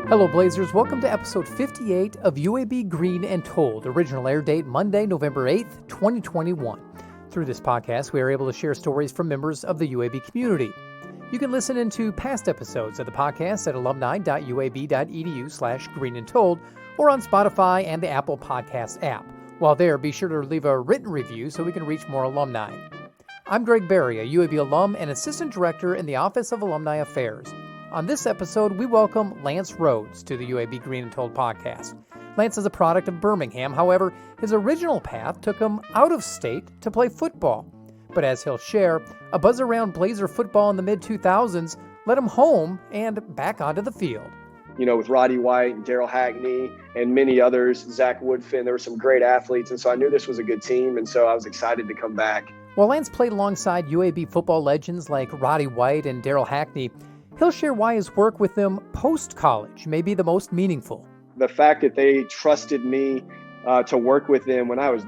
Hello Blazers, welcome to episode 58 of UAB Green and Told, original air date Monday, November 8th, 2021. Through this podcast, we are able to share stories from members of the UAB community. You can listen into past episodes of the podcast at alumni.uab.edu/greenandtold or on Spotify and the Apple Podcast app. While there, be sure to leave a written review so we can reach more alumni. I'm Greg Berry, a UAB alum and Assistant Director in the Office of Alumni Affairs. On this episode, we welcome Lance Rhodes to the UAB Green and Told podcast. Lance is a product of Birmingham. However, his original path took him out of state to play football. But as he'll share, a buzz around Blazer football in the mid-2000s led him home and back onto the field. You know, with Roddy White and Daryl Hackney and many others, Zach Woodfin, there were some great athletes. And so I knew this was a good team. And so I was excited to come back. While Lance played alongside UAB football legends like Roddy White and Daryl Hackney, he'll share why his work with them post-college may be the most meaningful. The fact that they trusted me to work with them when I was,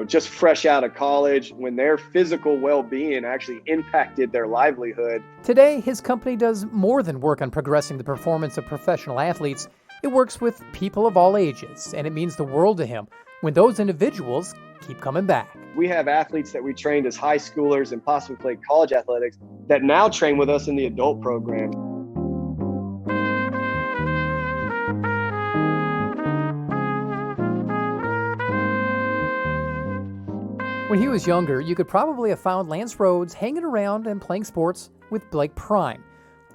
just fresh out of college, when their physical well-being actually impacted their livelihood. Today, his company does more than work on progressing the performance of professional athletes. It works with people of all ages, and it means the world to him when those individuals keep coming back. We have athletes that we trained as high schoolers and possibly played college athletics that now train with us in the adult program. When he was younger, you could probably have found Lance Rhodes hanging around and playing sports with Blake Prime.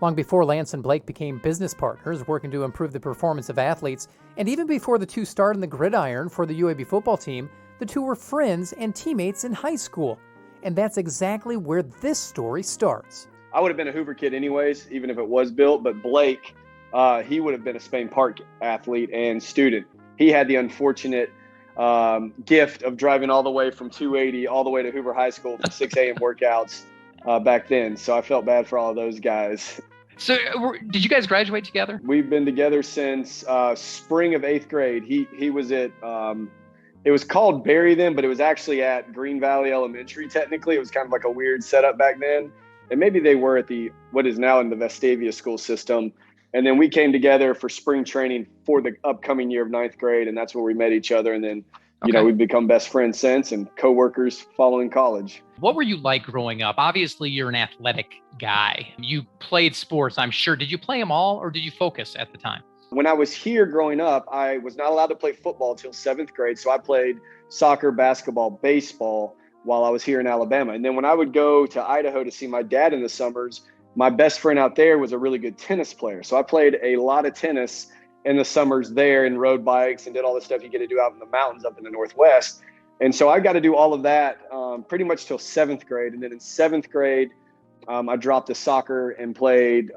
Long before Lance and Blake became business partners working to improve the performance of athletes, and even before the two started in the gridiron for the UAB football team, the two were friends and teammates in high school. And that's exactly where this story starts. I would have been a Hoover kid anyways, even if it was built, but Blake, he would have been a Spain Park athlete and student. He had the unfortunate gift of driving all the way from 280 all the way to Hoover High School for 6 a.m. workouts back then. So I felt bad for all of those guys. So did you guys graduate together? We've been together since spring of 8th grade. He was at, it was called Berry then, but it was actually at Green Valley Elementary. Technically, it was kind of like a weird setup back then. And maybe they were at what is now in the Vestavia school system. And then we came together for spring training for the upcoming year of 9th grade. And that's where we met each other. And then, we've become best friends since and coworkers following college. What were you like growing up? Obviously, you're an athletic guy. You played sports, I'm sure. Did you play them all or did you focus at the time? When I was here growing up, I was not allowed to play football until 7th grade. So I played soccer, basketball, baseball while I was here in Alabama. And then when I would go to Idaho to see my dad in the summers, my best friend out there was a really good tennis player. So I played a lot of tennis in the summers there and rode bikes and did all the stuff you get to do out in the mountains up in the Northwest. And so I got to do all of that pretty much till 7th grade. And then in 7th grade, I dropped the soccer and played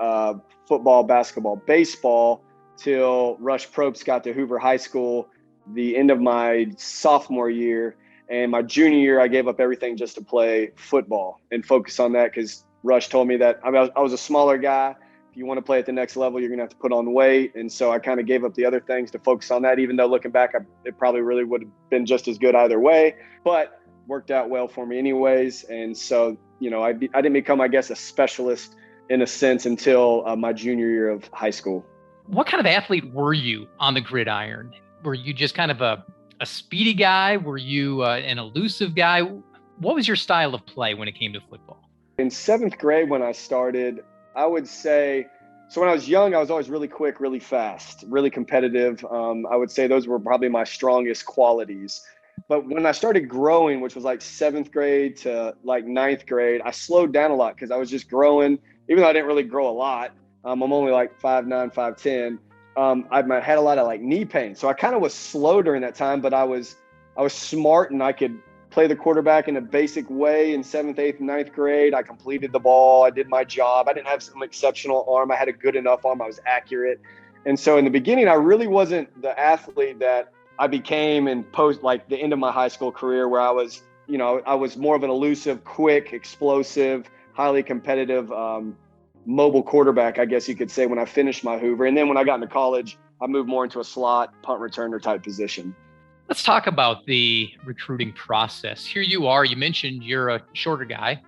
football, basketball, baseball till Rush Probst got to Hoover High School the end of my sophomore year. And my junior year, I gave up everything just to play football and focus on that because Rush told me that I was a smaller guy. If you want to play at the next level, you're going to have to put on weight. And so I kind of gave up the other things to focus on that, even though looking back, it probably really would have been just as good either way, but worked out well for me anyways. And so, I didn't become, I guess, a specialist in a sense until my junior year of high school. What kind of athlete were you on the gridiron? Were you just kind of a speedy guy? Were you an elusive guy? What was your style of play when it came to football? In 7th grade, when I started, I would say, so when I was young, I was always really quick, really fast, really competitive. I would say those were probably my strongest qualities. But when I started growing, which was like 7th grade to like 9th grade, I slowed down a lot because I was just growing, even though I didn't really grow a lot. I'm only like 5'9", 5'10". I had a lot of like knee pain. So I kind of was slow during that time, but I was smart and I could play the quarterback in a basic way in 7th, 8th, and 9th grade. I completed the ball. I did my job. I didn't have some exceptional arm. I had a good enough arm. I was accurate. And so in the beginning, I really wasn't the athlete that I became in post, like the end of my high school career where I was, I was more of an elusive, quick, explosive, highly competitive, mobile quarterback, I guess you could say, when I finished my Hoover. And then when I got into college, I moved more into a slot punt returner type position. Let's talk about the recruiting process. Here you are. You mentioned you're a shorter guy,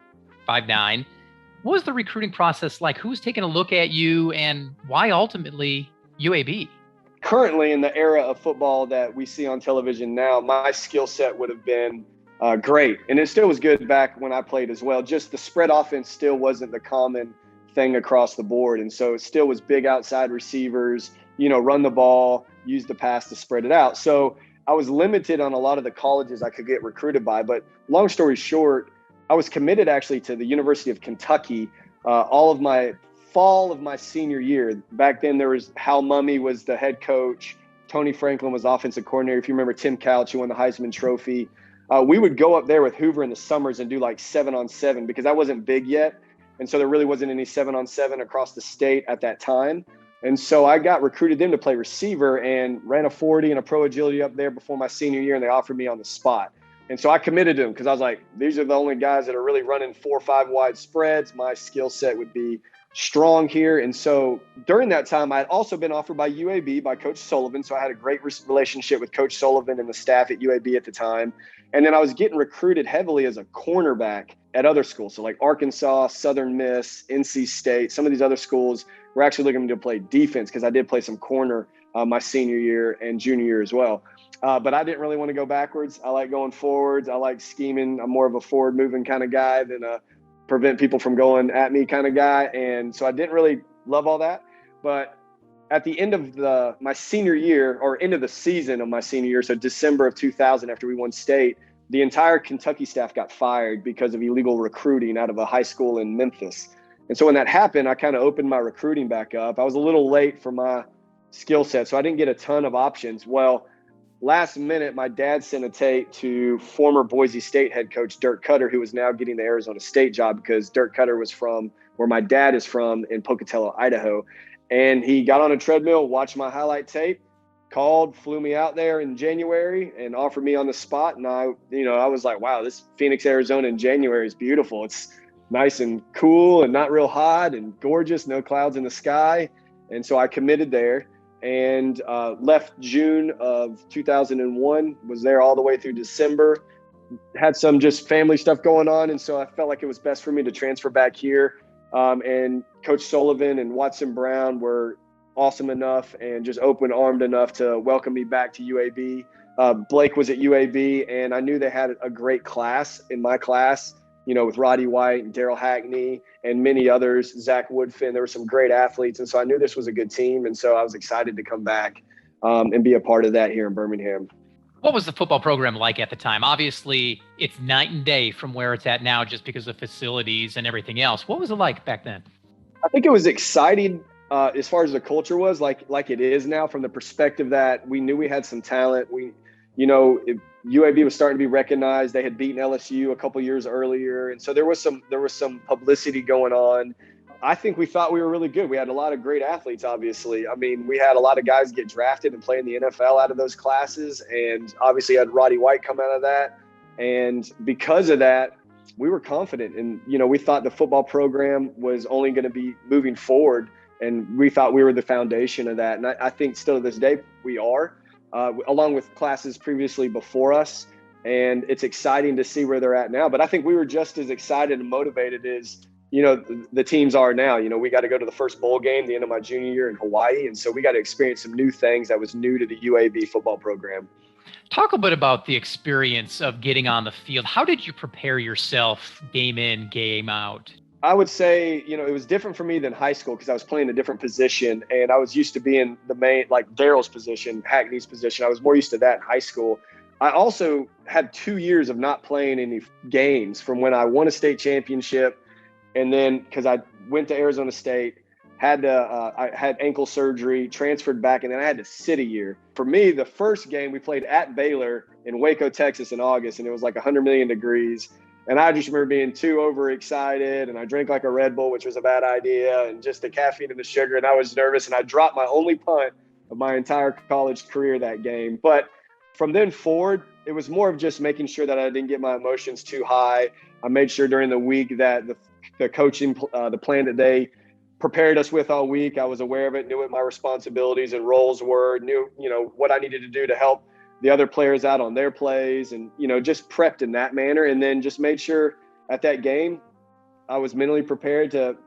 5'9". What was the recruiting process like? Who was taking a look at you and why ultimately UAB. Currently, in the era of football that we see on television now, my skill set would have been great. And it still was good back when I played as well. Just the spread offense still wasn't the common thing across the board. And so it still was big outside receivers, run the ball, use the pass to spread it out. So I was limited on a lot of the colleges I could get recruited by. But long story short, I was committed actually to the University of Kentucky all of my fall of my senior year. Back then, there was Hal Mumme was the head coach. Tony Franklin was offensive coordinator. If you remember Tim Couch, who won the Heisman Trophy. We would go up there with Hoover in the summers and do like 7-on-7 because that wasn't big yet. And so there really wasn't any 7-on-7 across the state at that time. And so I got recruited them to play receiver and ran a 40 and a pro agility up there before my senior year, and they offered me on the spot. And so I committed to them because I was like, these are the only guys that are really running 4 or 5 wide spreads. My skill set would be strong here. And so during that time, I had also been offered by UAB, by Coach Sullivan. So I had a great relationship with Coach Sullivan and the staff at UAB at the time. And then I was getting recruited heavily as a cornerback at other schools. So like Arkansas, Southern Miss, NC State, some of these other schools were actually looking to play defense because I did play some corner my senior year and junior year as well. But I didn't really want to go backwards. I like going forwards. I like scheming. I'm more of a forward moving kind of guy than a prevent people from going at me kind of guy. And so I didn't really love all that. But at the end of my senior year, or end of the season of my senior year, so December of 2000, after we won state, the entire Kentucky staff got fired because of illegal recruiting out of a high school in Memphis. And so when that happened, I kind of opened my recruiting back up. I was a little late for my skill set, so I didn't get a ton of options. Well, last minute, my dad sent a tape to former Boise State head coach Dirk Cutter, who is now getting the Arizona State job because Dirk Cutter was from where my dad is from in Pocatello, Idaho. And he got on a treadmill, watched my highlight tape, called, flew me out there in January and offered me on the spot. And I was like, wow, this Phoenix, Arizona in January is beautiful. It's nice and cool and not real hot and gorgeous, no clouds in the sky. And so I committed there. And left June of 2001, was there all the way through December, had some just family stuff going on. And so I felt like it was best for me to transfer back here. And Coach Sullivan and Watson Brown were awesome enough and just open-armed enough to welcome me back to UAB. Blake was at UAB, and I knew they had a great class in my class, with Roddy White and Daryl Hackney and many others, Zach Woodfin. There were some great athletes. And so I knew this was a good team. And so I was excited to come back and be a part of that here in Birmingham. What was the football program like at the time? Obviously, it's night and day from where it's at now just because of facilities and everything else. What was it like back then? I think it was exciting as far as the culture was, like it is now, from the perspective that we knew we had some talent. UAB was starting to be recognized. They had beaten LSU a couple years earlier. And so there was some publicity going on. I think we thought we were really good. We had a lot of great athletes, obviously. I mean, we had a lot of guys get drafted and play in the NFL out of those classes. And obviously had Roddy White come out of that. And because of that, we were confident. And, we thought the football program was only going to be moving forward. And we thought we were the foundation of that. And I think still to this day we are. Along with classes previously before us. And it's exciting to see where they're at now. But I think we were just as excited and motivated as, the teams are now. We got to go to the first bowl game, the end of my junior year in Hawaii. And so we got to experience some new things that was new to the UAB football program. Talk a bit about the experience of getting on the field. How did you prepare yourself game in, game out? I would say, it was different for me than high school because I was playing a different position and I was used to being the main, like Daryl's position, Hackney's position. I was more used to that in high school. I also had 2 years of not playing any games from when I won a state championship. And then because I went to Arizona State, I had ankle surgery, transferred back, and then I had to sit a year. For me, the first game we played at Baylor in Waco, Texas in August, and it was like 100 million degrees. And I just remember being too overexcited, and I drank like a Red Bull, which was a bad idea, and just the caffeine and the sugar, and I was nervous, and I dropped my only punt of my entire college career that game. But from then forward, it was more of just making sure that I didn't get my emotions too high. I made sure during the week that the coaching, the plan that they prepared us with all week, I was aware of it, knew what my responsibilities and roles were, knew, what I needed to do to help the other players out on their plays and, just prepped in that manner. And then just made sure at that game, I was mentally prepared to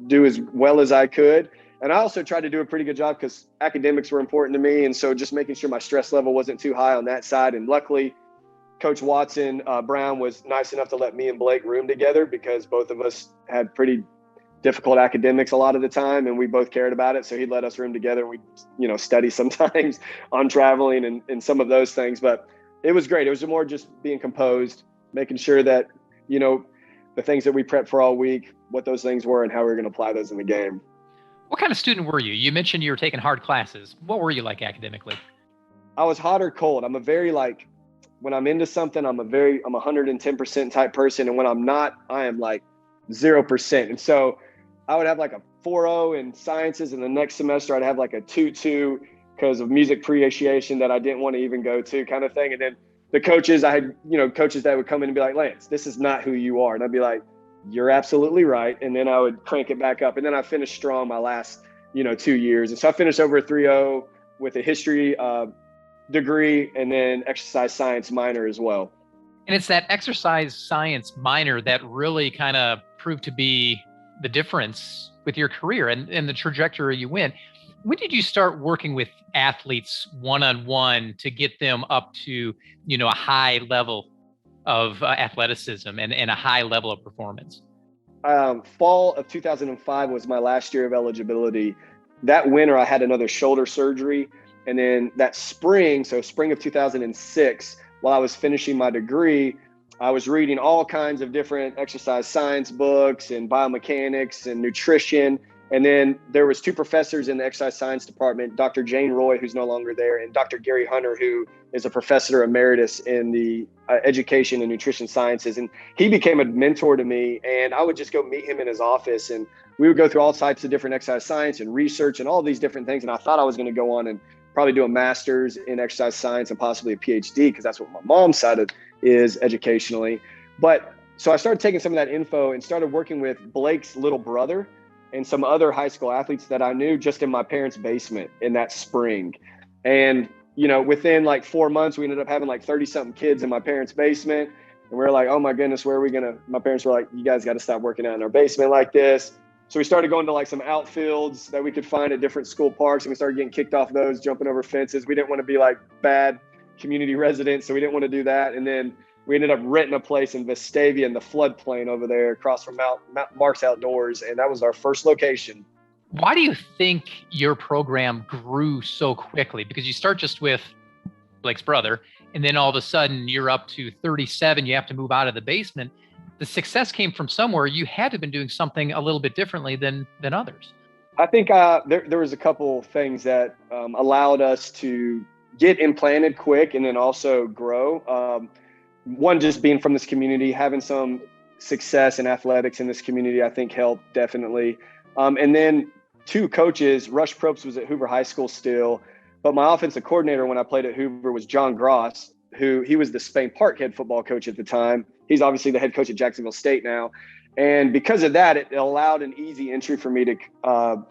do as well as I could. And I also tried to do a pretty good job because academics were important to me. And so just making sure my stress level wasn't too high on that side. And luckily, Coach Watson Brown was nice enough to let me and Blake room together because both of us had pretty difficult academics a lot of the time, and we both cared about it. So he let us room together, and we, study sometimes on traveling and some of those things. But it was great. It was more just being composed, making sure that, the things that we prepped for all week, what those things were and how we were going to apply those in the game. What kind of student were you? You mentioned you were taking hard classes. What were you like academically? I was hot or cold. I'm a very when I'm into something, I'm 110% type person. And when I'm not, I am 0%. And so I would have a 4.0 in sciences, and the next semester I'd have a 2.2 because of music appreciation that I didn't want to even go to, kind of thing. And then the coaches, I had, coaches that would come in and be like, Lance, this is not who you are. And I'd be like, you're absolutely right. And then I would crank it back up. And then I finished strong my last, 2 years. And so I finished over a 3.0 with a history degree and then exercise science minor as well. And it's that exercise science minor that really kind of proved to be the difference with your career and the trajectory you went. When did you start working with athletes one-on-one to get them up to, a high level of athleticism and a high level of performance? Fall of 2005 was my last year of eligibility. That winter, I had another shoulder surgery. And then that spring, so spring of 2006, while I was finishing my degree, I was reading all kinds of different exercise science books and biomechanics and nutrition. And then there was two professors in the exercise science department, Dr. Jane Roy, who's no longer there, and Dr. Gary Hunter, who is a professor emeritus in the education and nutrition sciences. And he became a mentor to me, and I would just go meet him in his office, and we would go through all types of different exercise science and research and all these different things. And I thought I was going to go on and probably do a master's in exercise science and possibly a PhD, because that's what my mom's side is educationally. But so I started taking some of that info and started working with Blake's little brother and some other high school athletes that I knew just in my parents' basement in that spring. And, within 4 months, we ended up having 30 something kids in my parents' basement. And we were like, oh my goodness, where are we my parents were like, you guys got to stop working out in our basement like this. So we started going to some outfields that we could find at different school parks, and we started getting kicked off those, jumping over fences. We didn't want to be bad community residents, so we didn't want to do that. And then we ended up renting a place in Vestavia in the floodplain over there across from Mount Mark's Outdoors, and that was our first location. Why do you think your program grew so quickly? Because you start just with Blake's brother, and then all of a sudden you're up to 37, you have to move out of the basement. The success came from somewhere. You had to have been doing something a little bit differently than others. I think there was a couple things that allowed us to get implanted quick and then also grow. One, just being from this community, having some success in athletics in this community, I think helped definitely. And then two, coaches. Rush Probst was at Hoover High School still, but my offensive coordinator when I played at Hoover was John Gross, he was the Spain Park head football coach at the time. He's obviously the head coach at Jacksonville State now. And because of that, it allowed an easy entry for me to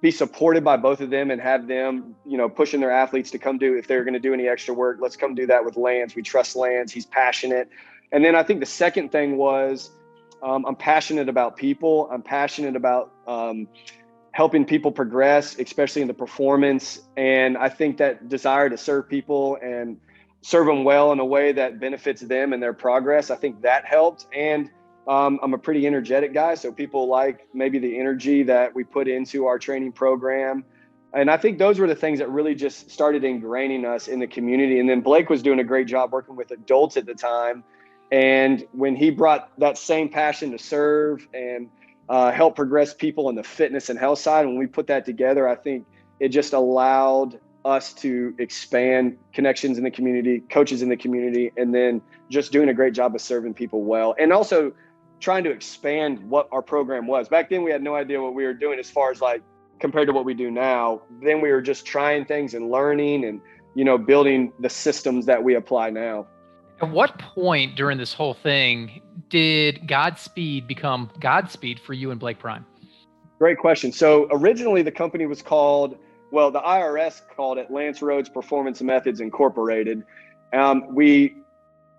be supported by both of them and have them, pushing their athletes to come do, if they're going to do any extra work, let's come do that with Lance. We trust Lance. He's passionate. And then I think the second thing was I'm passionate about people. I'm passionate about helping people progress, especially in the performance. And I think that desire to serve people and serve them well in a way that benefits them and their progress, I think that helped. And I'm a pretty energetic guy, so people like maybe the energy that we put into our training program. And I think those were the things that really just started ingraining us in the community. And then Blake was doing a great job working with adults at the time. And when he brought that same passion to serve and help progress people on the fitness and health side, when we put that together, I think it just allowed us to expand connections in the community, coaches in the community, and then just doing a great job of serving people well. And also trying to expand what our program was. Back then, we had no idea what we were doing as far as compared to what we do now. Then we were just trying things and learning and, building the systems that we apply now. At what point during this whole thing did Godspeed become Godspeed for you and Blake Prime? Great question. So originally the company was called, the IRS called it Lance Rhodes Performance Methods Incorporated. We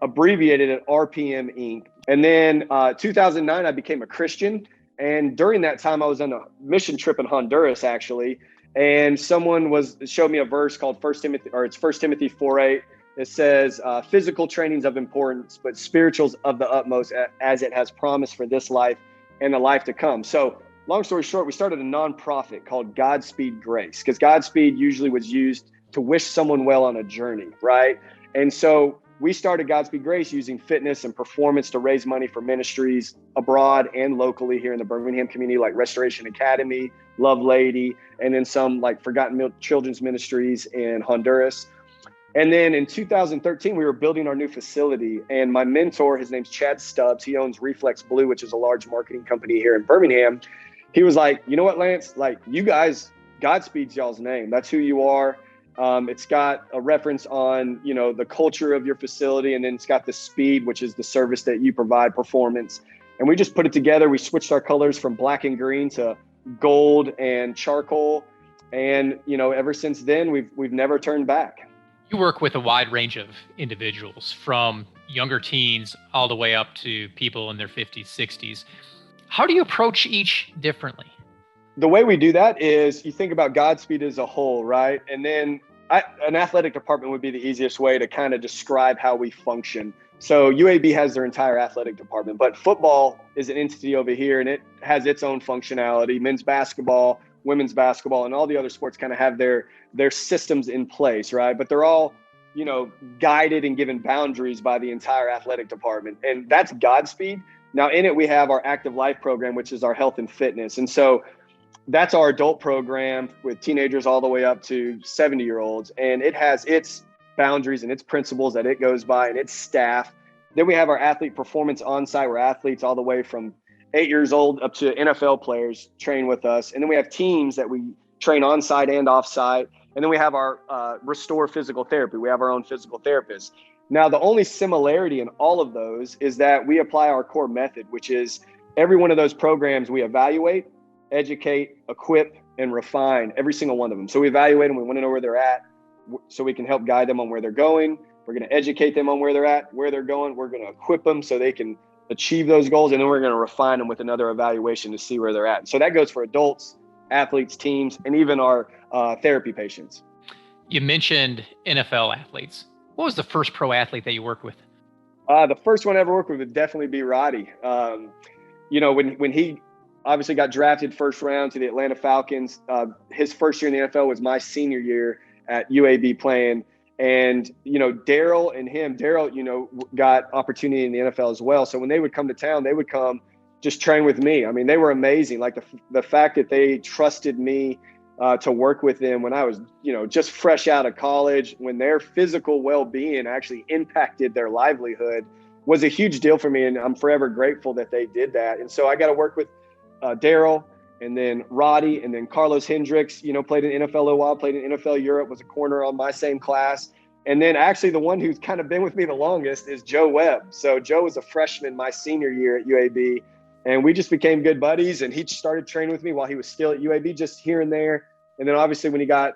abbreviated it RPM Inc. And then 2009, I became a Christian. And during that time, I was on a mission trip in Honduras, actually. And someone showed me a verse called First Timothy 4:8. It says, physical training's of importance, but spiritual's of the utmost, as it has promised for this life and the life to come. So long story short, we started a nonprofit called Godspeed Grace, because Godspeed usually was used to wish someone well on a journey, right? And so we started Godspeed Grace using fitness and performance to raise money for ministries abroad and locally here in the Birmingham community, like Restoration Academy, Love Lady, and then some like Forgotten Children's Ministries in Honduras. And then in 2013, we were building our new facility. And my mentor, his name's Chad Stubbs, he owns Reflex Blue, which is a large marketing company here in Birmingham. He was like, you know what, Lance, like you guys, Godspeed's y'all's name. That's who you are. It's got a reference on, the culture of your facility. And then it's got the speed, which is the service that you provide, performance. And we just put it together. We switched our colors from black and green to gold and charcoal. And, ever since then, we've never turned back. You work with a wide range of individuals, from younger teens all the way up to people in their 50s, 60s. How do you approach each differently? The way we do that is you think about Godspeed as a whole, right? And then an athletic department would be the easiest way to kind of describe how we function. So UAB has their entire athletic department, but football is an entity over here and it has its own functionality. Men's basketball, women's basketball, and all the other sports kind of have their systems in place, right? But they're all, guided and given boundaries by the entire athletic department. And that's Godspeed. Now in it, we have our Active Life program, which is our health and fitness. And so that's our adult program with teenagers all the way up to 70-year-olds. And it has its boundaries and its principles that it goes by and its staff. Then we have our athlete performance on-site, where athletes all the way from 8 years old up to NFL players train with us. And then we have teams that we train on-site and off-site. And then we have our Restore Physical Therapy. We have our own physical therapist. Now, the only similarity in all of those is that we apply our core method, which is every one of those programs we evaluate, educate, equip, and refine every single one of them. So we evaluate them. We want to know where they're at so we can help guide them on where they're going. We're going to educate them on where they're at, where they're going. We're going to equip them so they can achieve those goals. And then we're going to refine them with another evaluation to see where they're at. So that goes for adults, athletes, teams, and even our therapy patients. You mentioned NFL athletes. What was the first pro athlete that you worked with? The first one I ever worked with would definitely be Roddy. When he obviously got drafted first round to the Atlanta Falcons, his first year in the NFL was my senior year at UAB playing. And, Daryl, got opportunity in the NFL as well. So when they would come to town, they would come just train with me. I mean, they were amazing. Like the fact that they trusted me to work with them when I was, just fresh out of college, when their physical well-being actually impacted their livelihood, was a huge deal for me. And I'm forever grateful that they did that. And so I got to work with Daryl, and then Roddy, and then Carlos Hendricks, played in NFL a while, played in NFL Europe, was a corner on my same class. And then actually the one who's kind of been with me the longest is Joe Webb. So Joe was a freshman my senior year at UAB, and we just became good buddies. And he started training with me while he was still at UAB, just here and there. And then obviously when he got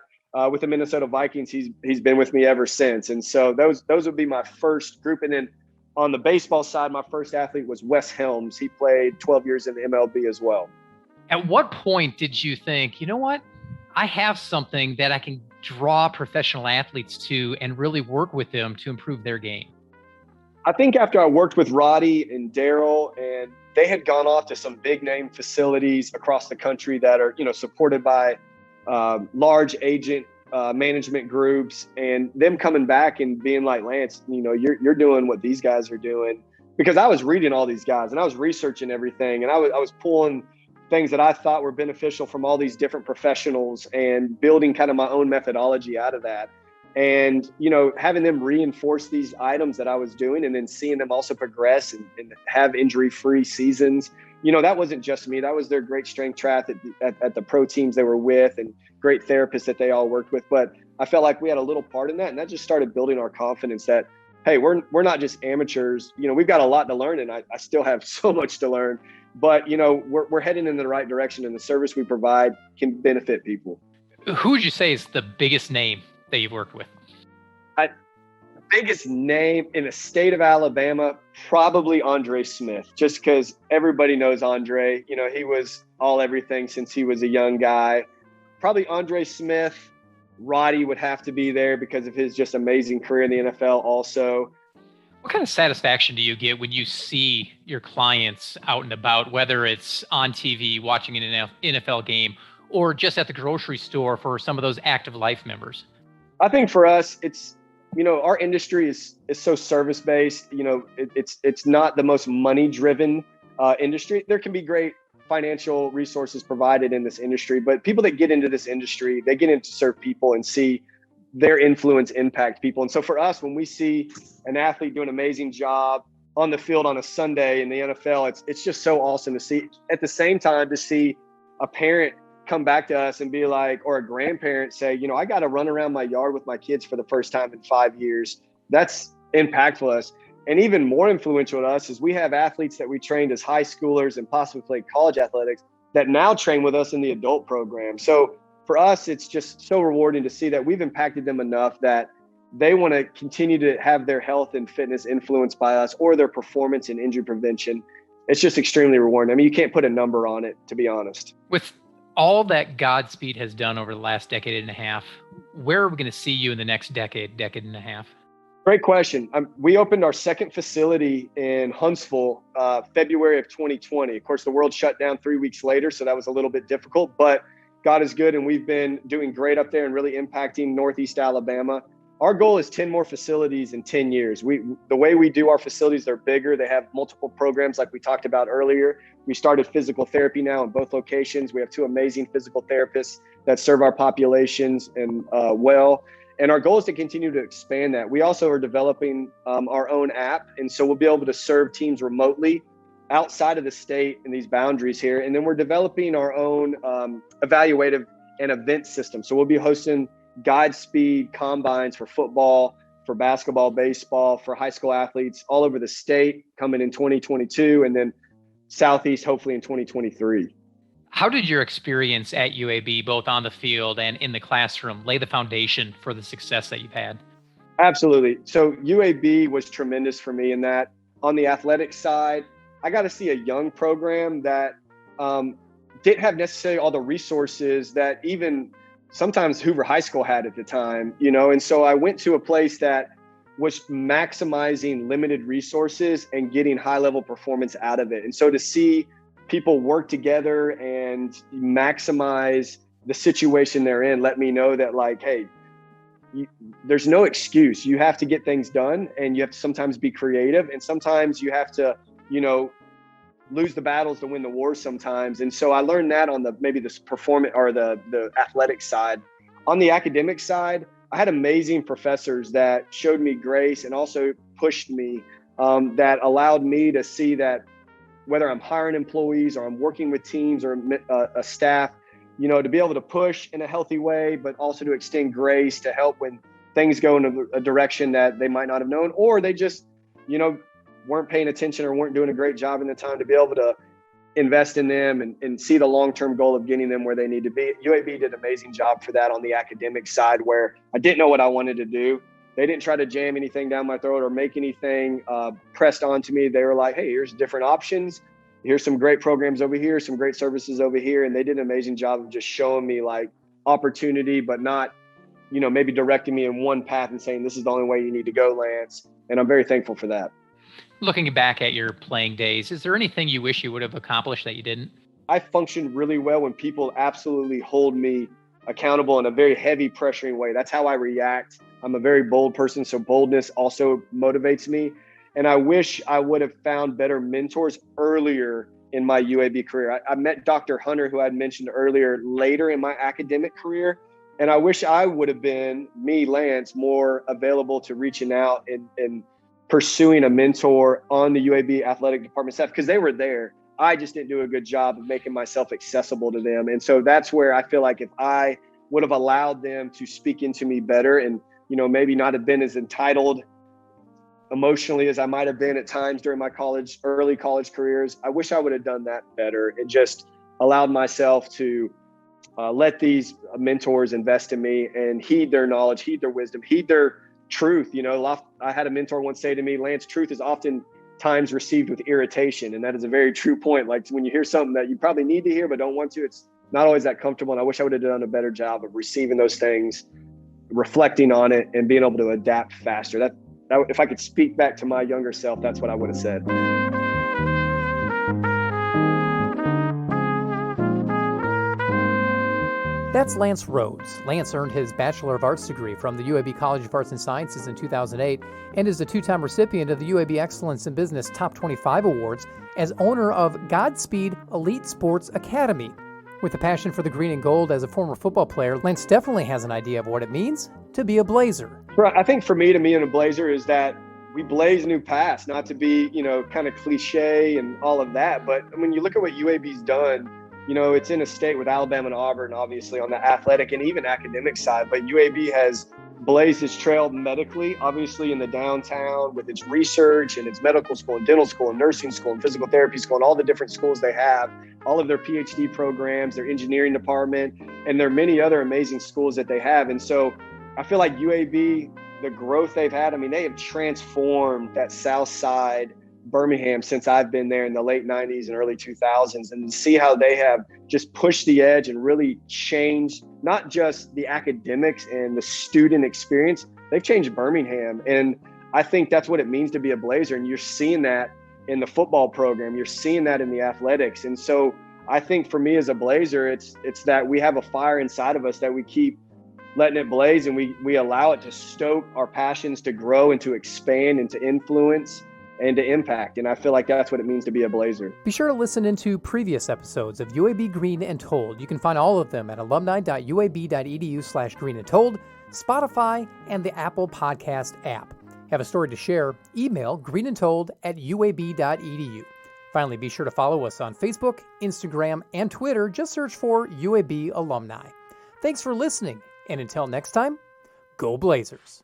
with the Minnesota Vikings, he's been with me ever since. And so those would be my first group. And then on the baseball side, my first athlete was Wes Helms. He played 12 years in the MLB as well. At what point did you think, you know what, I have something that I can draw professional athletes to and really work with them to improve their game? I think after I worked with Roddy and Daryl, and they had gone off to some big name facilities across the country that are, supported by large agent management groups, and them coming back and being like, Lance, you're doing what these guys are doing. Because I was reading all these guys and I was researching everything, and I was pulling things that I thought were beneficial from all these different professionals and building kind of my own methodology out of that. And, having them reinforce these items that I was doing, and then seeing them also progress and have injury-free seasons. That wasn't just me. That was their great strength track at the pro teams they were with, and great therapists that they all worked with. But I felt like we had a little part in that. And that just started building our confidence that, hey, we're not just amateurs. We've got a lot to learn, and I still have so much to learn. But, we're heading in the right direction, and the service we provide can benefit people. Who would you say is the biggest name that you've worked with? biggest name in the state of Alabama, probably Andre Smith, just because everybody knows Andre. You know, he was all everything since he was a young guy. Probably Andre Smith. Roddy would have to be there because of his just amazing career in the NFL also. What kind of satisfaction do you get when you see your clients out and about, whether it's on TV, watching an NFL game, or just at the grocery store for some of those active life members? I think for us, it's, you know, our industry is so service-based. You know, it's not the most money-driven industry. There can be great financial resources provided in this industry, but people that get into this industry, they get in to serve people and see their influence impact people. And so for us, when we see an athlete do an amazing job on the field on a Sunday in the NFL, it's just so awesome to see. At the same time, to see a parent come back to us and be like, or a grandparent say, you know, I got to run around my yard with my kids for the first time in 5 years. That's impactful to us. And even more influential to us is we have athletes that we trained as high schoolers and possibly played college athletics that now train with us in the adult program. So for us, it's just so rewarding to see that we've impacted them enough that they want to continue to have their health and fitness influenced by us, or their performance in injury prevention. It's just extremely rewarding. I mean, you can't put a number on it, to be honest. With all that Godspeed has done over the last decade and a half, where are we going to see you in the next decade and a half? Great question. We opened our second facility in Huntsville, February of 2020. Of course, the world shut down 3 weeks later, so that was a little bit difficult, but God is good, and we've been doing great up there and really impacting Northeast Alabama. Our goal is 10 more facilities in 10 years. The way we do our facilities, they're bigger. They have multiple programs like we talked about earlier. We started physical therapy now in both locations. We have 2 amazing physical therapists that serve our populations and well. And our goal is to continue to expand that. We also are developing our own app. And so we'll be able to serve teams remotely outside of the state and these boundaries here. And then we're developing our own evaluative and event system. So we'll be hosting Godspeed combines for football, for basketball, baseball, for high school athletes all over the state coming in 2022, and then Southeast hopefully in 2023. How did your experience at UAB, both on the field and in the classroom, lay the foundation for the success that you've had? Absolutely. So UAB was tremendous for me in that on the athletic side, I got to see a young program that didn't have necessarily all the resources that even sometimes Hoover High School had at the time, you know, and so I went to a place that was maximizing limited resources and getting high level performance out of it. And so to see people work together and maximize the situation they're in, let me know that, like, hey, there's no excuse. You have to get things done, and you have to sometimes be creative, and sometimes you have to, you know, lose the battles to win the wars sometimes. And so I learned that on maybe the performance or the athletic side. On the academic side, I had amazing professors that showed me grace and also pushed me, that allowed me to see that whether I'm hiring employees or I'm working with teams or a staff, you know, to be able to push in a healthy way, but also to extend grace to help when things go in a direction that they might not have known, or they just, you know, weren't paying attention or weren't doing a great job in the time, to be able to invest in them and see the long-term goal of getting them where they need to be. UAB did an amazing job for that on the academic side, where I didn't know what I wanted to do. They didn't try to jam anything down my throat or make anything pressed onto me. They were like, hey, here's different options. Here's some great programs over here, some great services over here. And they did an amazing job of just showing me like opportunity, but not, you know, maybe directing me in one path and saying, this is the only way you need to go, Lance. And I'm very thankful for that. Looking back at your playing days, is there anything you wish you would have accomplished that you didn't? I functioned really well when people absolutely hold me accountable in a very heavy pressuring way. That's how I react. I'm a very bold person, so boldness also motivates me. And I wish I would have found better mentors earlier in my UAB career. I met Dr. Hunter, who I had mentioned earlier, later in my academic career. And I wish I would have been, me, Lance, more available to reaching out and pursuing a mentor on the UAB athletic department staff, because they were there. I just didn't do a good job of making myself accessible to them. And so that's where I feel like if I would have allowed them to speak into me better and, you know, maybe not have been as entitled emotionally as I might have been at times during my early college careers, I wish I would have done that better and just allowed myself to let these mentors invest in me and heed their knowledge, heed their wisdom, heed their truth. I had a mentor once say to me, Lance, truth is often times received with irritation. And that is a very true point. Like when you hear something that you probably need to hear but don't want to, it's not always that comfortable. And I wish I would have done a better job of receiving those things, reflecting on it, and being able to adapt faster. That if I could speak back to my younger self, that's what I would have said. That's Lance Rhodes. Lance earned his Bachelor of Arts degree from the UAB College of Arts and Sciences in 2008 and is a two-time recipient of the UAB Excellence in Business Top 25 Awards as owner of Godspeed Elite Sports Academy. With a passion for the green and gold as a former football player, Lance definitely has an idea of what it means to be a Blazer. I think for me, to be a Blazer is that we blaze new paths, not to be, kind of cliche and all of that. But when you look at what UAB's done, it's in a state with Alabama and Auburn, obviously, on the athletic and even academic side. But UAB has blazed its trail medically, obviously, in the downtown with its research and its medical school and dental school and nursing school and physical therapy school and all the different schools they have, all of their PhD programs, their engineering department, and there are many other amazing schools that they have. And so I feel like UAB, the growth they've had, they have transformed that South Side Birmingham since I've been there in the late 90s and early 2000s, and see how they have just pushed the edge and really changed not just the academics and the student experience, they've changed Birmingham. And I think that's what it means to be a Blazer. And you're seeing that in the football program, you're seeing that in the athletics. And so I think for me as a Blazer, it's that we have a fire inside of us that we keep letting it blaze, and we allow it to stoke our passions to grow and to expand and to influence and to impact. And I feel like that's what it means to be a Blazer. Be sure to listen into previous episodes of UAB Green and Told. You can find all of them at alumni.uab.edu/Green and Told, Spotify, and the Apple Podcast app. Have a story to share? Email greenandtold@uab.edu. Finally, be sure to follow us on Facebook, Instagram, and Twitter. Just search for UAB Alumni. Thanks for listening, and until next time, go Blazers.